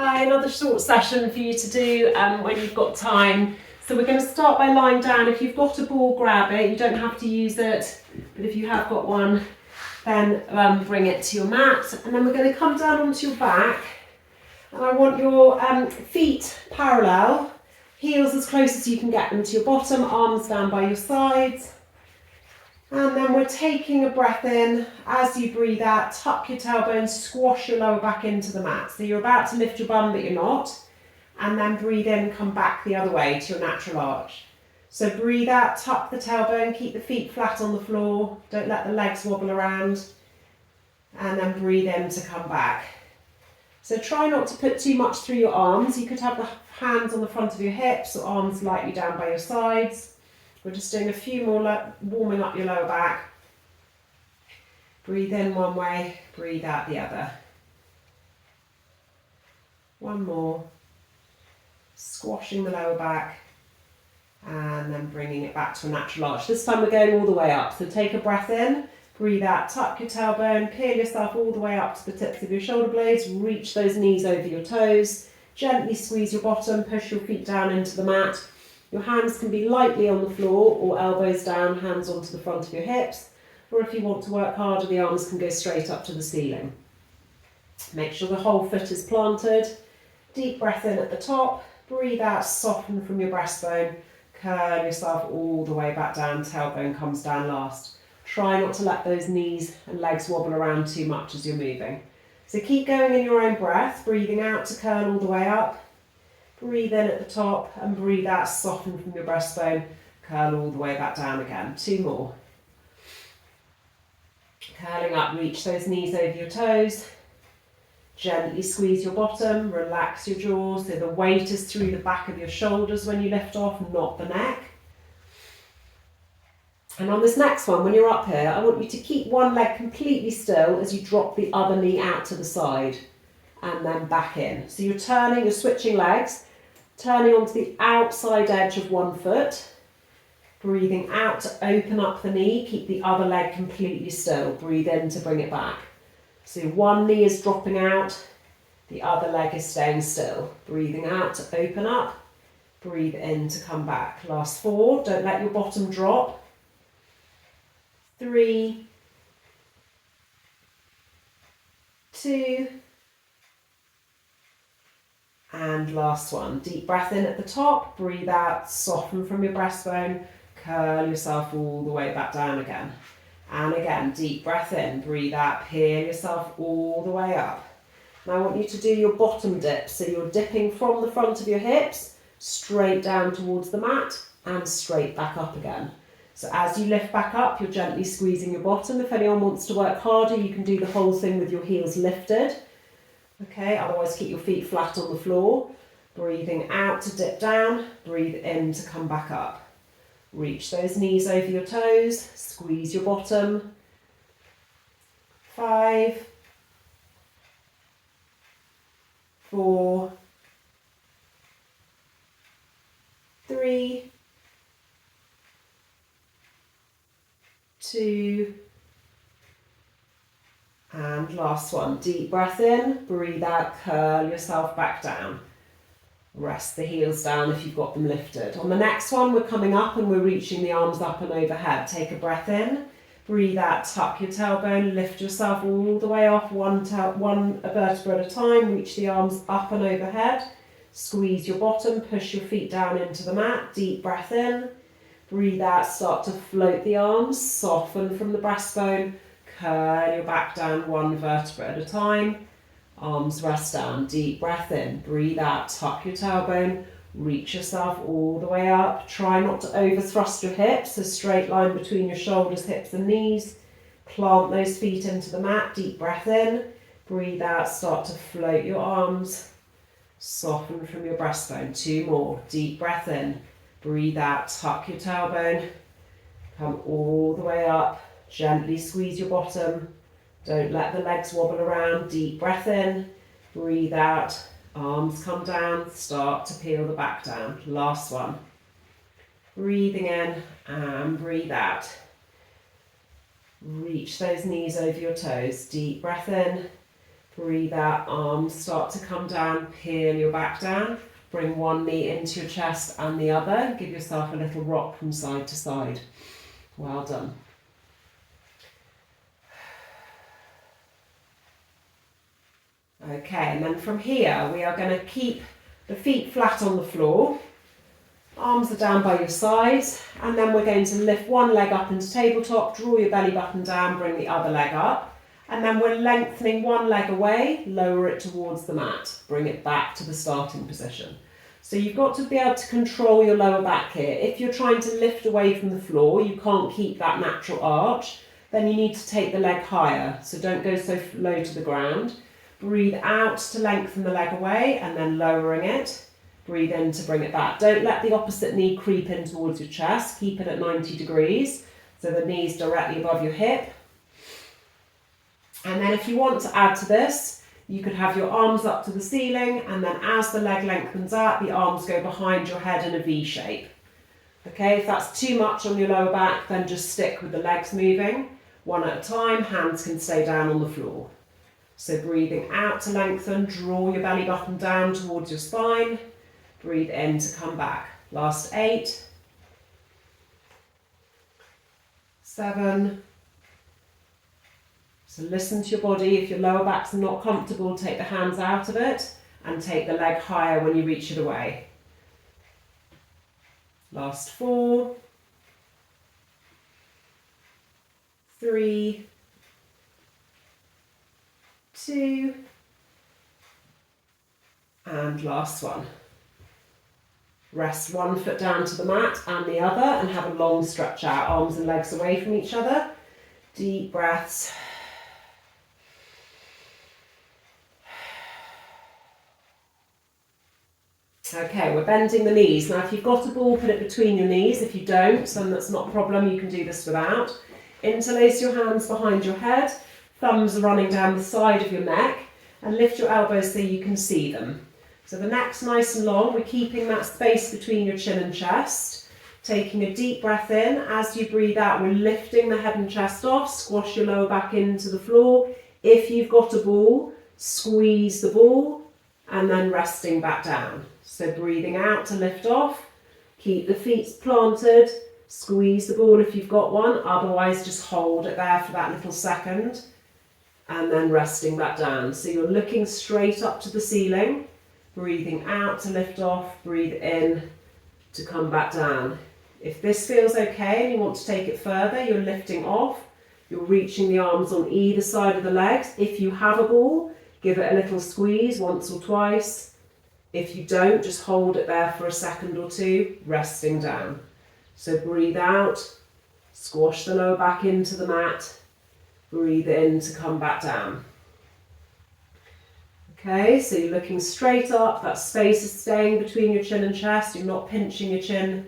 Hi, another short session for you to do when you've got time. So we're going to start by lying down. If you've got a ball, grab it. You don't have to use it, but if you have got one, then bring it to your mat. And then we're going to come down onto your back. And I want your feet parallel, heels as close as you can get them to your bottom, arms down by your sides. And then we're taking a breath in. As you breathe out, tuck your tailbone, squash your lower back into the mat. So you're about to lift your bum, but you're not. And then breathe in, come back the other way to your natural arch. So breathe out, tuck the tailbone, keep the feet flat on the floor. Don't let the legs wobble around. And then breathe in to come back. So try not to put too much through your arms. You could have the hands on the front of your hips or arms lightly down by your sides. We're just doing a few more, warming up your lower back. Breathe in one way, breathe out the other. One more. Squashing the lower back and then bringing it back to a natural arch. This time we're going all the way up. So take a breath in, breathe out, tuck your tailbone, peel yourself all the way up to the tips of your shoulder blades, reach those knees over your toes, gently squeeze your bottom, push your feet down into the mat. Your hands can be lightly on the floor or elbows down, hands onto the front of your hips. Or if you want to work harder, the arms can go straight up to the ceiling. Make sure the whole foot is planted. Deep breath in at the top. Breathe out, soften from your breastbone. Curl yourself all the way back down, tailbone comes down last. Try not to let those knees and legs wobble around too much as you're moving. So keep going in your own breath, breathing out to curl all the way up. Breathe in at the top and breathe out, soften from your breastbone, curl all the way back down again. Two more. Curling up, reach those knees over your toes. Gently squeeze your bottom, relax your jaws so the weight is through the back of your shoulders when you lift off, not the neck. And on this next one, when you're up here, I want you to keep one leg completely still as you drop the other knee out to the side and then back in. So you're turning, you're switching legs. Turning onto the outside edge of one foot, breathing out to open up the knee, keep the other leg completely still, breathe in to bring it back. So one knee is dropping out, the other leg is staying still, breathing out to open up, breathe in to come back. Last four, don't let your bottom drop. 3, 2, and last one. Deep breath in at the top, breathe out, soften from your breastbone, curl yourself all the way back down again. And again, deep breath in, breathe out, peel yourself all the way up. Now I want you to do your bottom dip. So you're dipping from the front of your hips, straight down towards the mat and straight back up again. So as you lift back up, you're gently squeezing your bottom. If anyone wants to work harder, you can do the whole thing with your heels lifted. Okay, otherwise keep your feet flat on the floor. Breathing out to dip down, breathe in to come back up. Reach those knees over your toes, squeeze your bottom. 5, 4, 3, 2, and last one. Deep breath in, breathe out, curl yourself back down. Rest the heels down if you've got them lifted. On the next one, we're coming up and we're reaching the arms up and overhead. Take a breath in, breathe out, tuck your tailbone, lift yourself all the way off, one vertebra at a time, reach the arms up and overhead. Squeeze your bottom, push your feet down into the mat, deep breath in, breathe out, start to float the arms, soften from the breastbone, curl your back down one vertebra at a time. Arms rest down, deep breath in, breathe out, tuck your tailbone, reach yourself all the way up. Try not to over thrust your hips, a straight line between your shoulders, hips and knees. Plant those feet into the mat, deep breath in, breathe out, start to float your arms, soften from your breastbone. 2 more, deep breath in, breathe out, tuck your tailbone, come all the way up. Gently squeeze your bottom. Don't let the legs wobble around. Deep breath in. Breathe out. Arms come down. Start to peel the back down. Last one. Breathing in and breathe out. Reach those knees over your toes. Deep breath in. Breathe out, arms start to come down, peel your back down. Bring one knee into your chest and the other. Give yourself a little rock from side to side. Well done. Okay, and then from here we are going to keep the feet flat on the floor. Arms are down by your sides, and then we're going to lift one leg up into tabletop, draw your belly button down, bring the other leg up, and then we're lengthening one leg away, lower it towards the mat, bring it back to the starting position. So you've got to be able to control your lower back here. If you're trying to lift away from the floor, you can't keep that natural arch, then you need to take the leg higher, so don't go so low to the ground. Breathe out to lengthen the leg away, and then lowering it. Breathe in to bring it back. Don't let the opposite knee creep in towards your chest. Keep it at 90 degrees, so the knee's directly above your hip. And then if you want to add to this, you could have your arms up to the ceiling, and then as the leg lengthens out, the arms go behind your head in a V shape. Okay, if that's too much on your lower back, then just stick with the legs moving. One at a time, hands can stay down on the floor. So breathing out to lengthen, draw your belly button down towards your spine. Breathe in to come back. Last 8, 7. So listen to your body. If your lower back's not comfortable, take the hands out of it and take the leg higher when you reach it away. Last 4, 3, 2, and last one. Rest one foot down to the mat and the other, and have a long stretch out, arms and legs away from each other. Deep breaths. Okay, we're bending the knees. Now if you've got a ball, put it between your knees. If you don't, then that's not a problem, you can do this without. Interlace your hands behind your head, thumbs are running down the side of your neck, and lift your elbows so you can see them. So the neck's nice and long, we're keeping that space between your chin and chest. Taking a deep breath in, as you breathe out, we're lifting the head and chest off, squash your lower back into the floor. If you've got a ball, squeeze the ball, and then resting back down. So breathing out to lift off, keep the feet planted, squeeze the ball if you've got one, otherwise just hold it there for that little second, and then resting back down. So you're looking straight up to the ceiling. Breathing out to lift off, breathe in to come back down. If this feels okay and you want to take it further, you're lifting off, you're reaching the arms on either side of the legs. If you have a ball, give it a little squeeze once or twice. If you don't, just hold it there for a second or two, resting down. So breathe out, squash the lower back into the mat, breathe in to come back down. Okay, so you're looking straight up, that space is staying between your chin and chest, you're not pinching your chin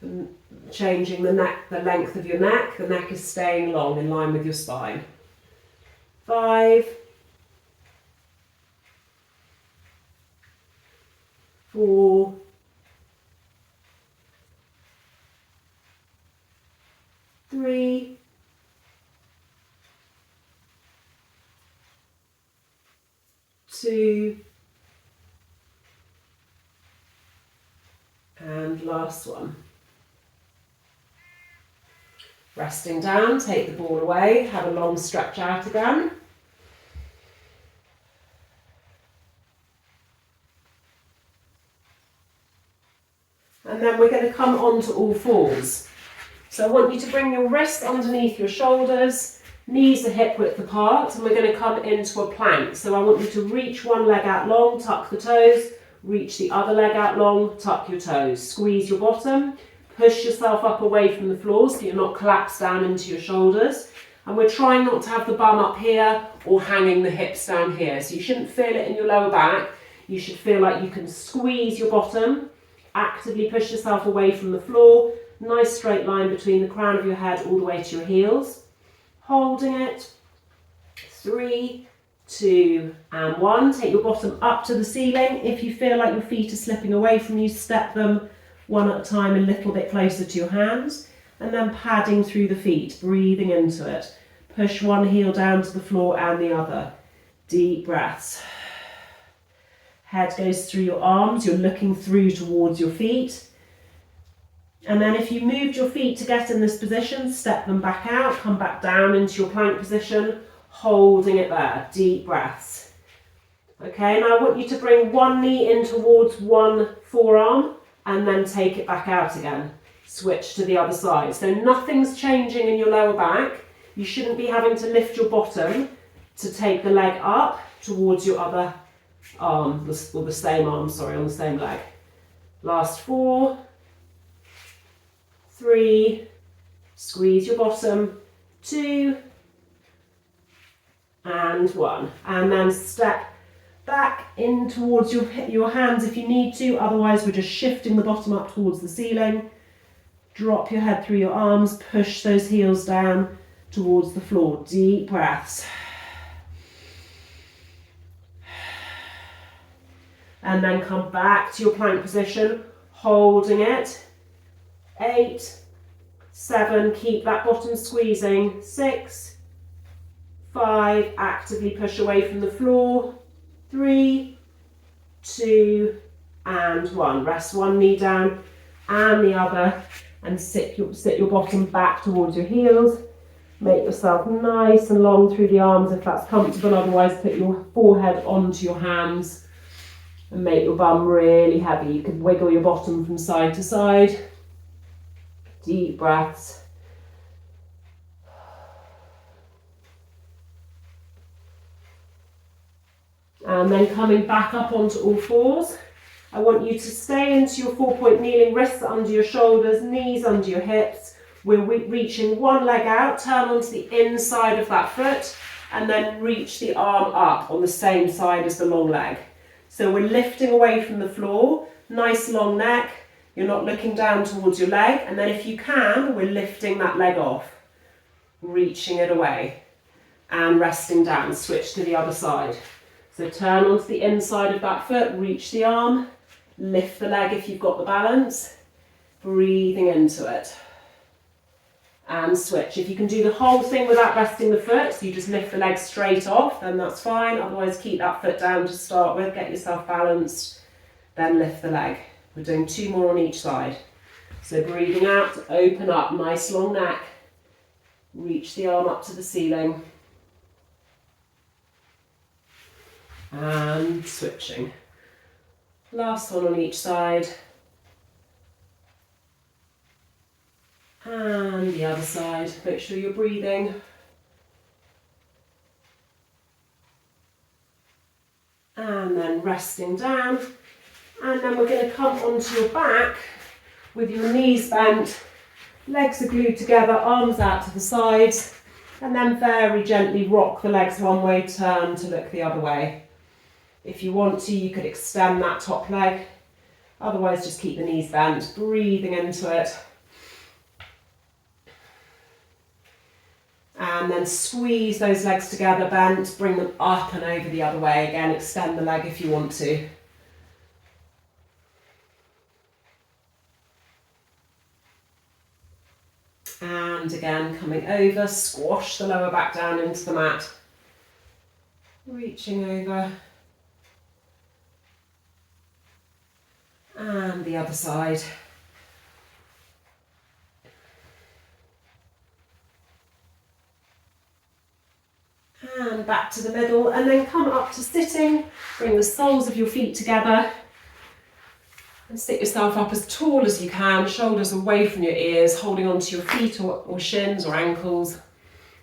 and changing the length of your neck, the neck is staying long in line with your spine. 5, 4, 3, 2, and last one. Resting down, take the ball away, have a long stretch out again. And then we're going to come onto all fours. So I want you to bring your wrists underneath your shoulders, knees are hip width apart, and we're going to come into a plank. So I want you to reach one leg out long, tuck the toes, reach the other leg out long, tuck your toes. Squeeze your bottom, push yourself up away from the floor so you're not collapsed down into your shoulders. And we're trying not to have the bum up here or hanging the hips down here. So you shouldn't feel it in your lower back. You should feel like you can squeeze your bottom, actively push yourself away from the floor. Nice straight line between the crown of your head all the way to your heels. Holding it. 3, 2, and 1. Take your bottom up to the ceiling. If you feel like your feet are slipping away from you, step them one at a time a little bit closer to your hands. And then padding through the feet, breathing into it. Push one heel down to the floor and the other. Deep breaths. Head goes through your arms, you're looking through towards your feet. And then if you moved your feet to get in this position, step them back out, come back down into your plank position, holding it there. Deep breaths. Okay, now I want you to bring one knee in towards one forearm and then take it back out again. Switch to the other side. So nothing's changing in your lower back. You shouldn't be having to lift your bottom to take the leg up towards your other arm, or the same arm, sorry, on the same leg. Last 4, 3, squeeze your bottom, 2, and 1. And then step back in towards your hands if you need to, otherwise we're just shifting the bottom up towards the ceiling. Drop your head through your arms, push those heels down towards the floor. Deep breaths. And then come back to your plank position, holding it. 8, 7, keep that bottom squeezing. 6, 5, actively push away from the floor. 3, 2, and 1. Rest one knee down and the other, and sit your bottom back towards your heels. Make yourself nice and long through the arms if that's comfortable, otherwise put your forehead onto your hands and make your bum really heavy. You can wiggle your bottom from side to side. Deep breaths. And then coming back up onto all fours. I want you to stay into your 4-point kneeling, wrists under your shoulders, knees under your hips. We're reaching one leg out, turn onto the inside of that foot, and then reach the arm up on the same side as the long leg. So we're lifting away from the floor, nice long neck, you're not looking down towards your leg, and then if you can, we're lifting that leg off, reaching it away, and resting down. Switch to the other side. So turn onto the inside of that foot, reach the arm, lift the leg if you've got the balance, breathing into it. And switch. If you can do the whole thing without resting the foot, so you just lift the leg straight off, then that's fine. Otherwise, keep that foot down to start with, get yourself balanced, then lift the leg. We're doing 2 more on each side. So breathing out, open up, nice long neck, reach the arm up to the ceiling, and switching. Last one on each side. And the other side. Make sure you're breathing. And then resting down. And then we're going to come onto your back with your knees bent, legs are glued together, arms out to the sides, and then very gently rock the legs one way, turn to look the other way. If you want to, you could extend that top leg. Otherwise, just keep the knees bent, breathing into it. And then squeeze those legs together, bent, bring them up and over the other way. Again, extend the leg if you want to. And again, coming over, squash the lower back down into the mat. Reaching over. And the other side. And back to the middle, and then come up to sitting. Bring the soles of your feet together. And sit yourself up as tall as you can, shoulders away from your ears, holding onto your feet or shins or ankles.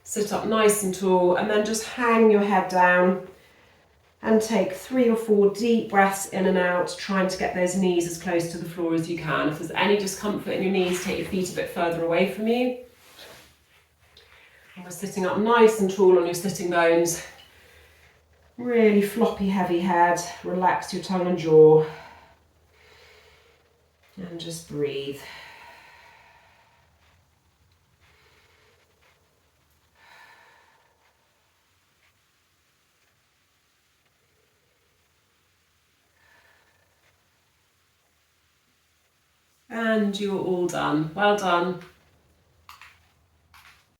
Sit up nice and tall, and then just hang your head down and take 3 or 4 deep breaths in and out, trying to get those knees as close to the floor as you can. If there's any discomfort in your knees, take your feet a bit further away from you. And we're sitting up nice and tall on your sitting bones. Really floppy, heavy head. Relax your tongue and jaw. And just breathe. And you're all done. Well done.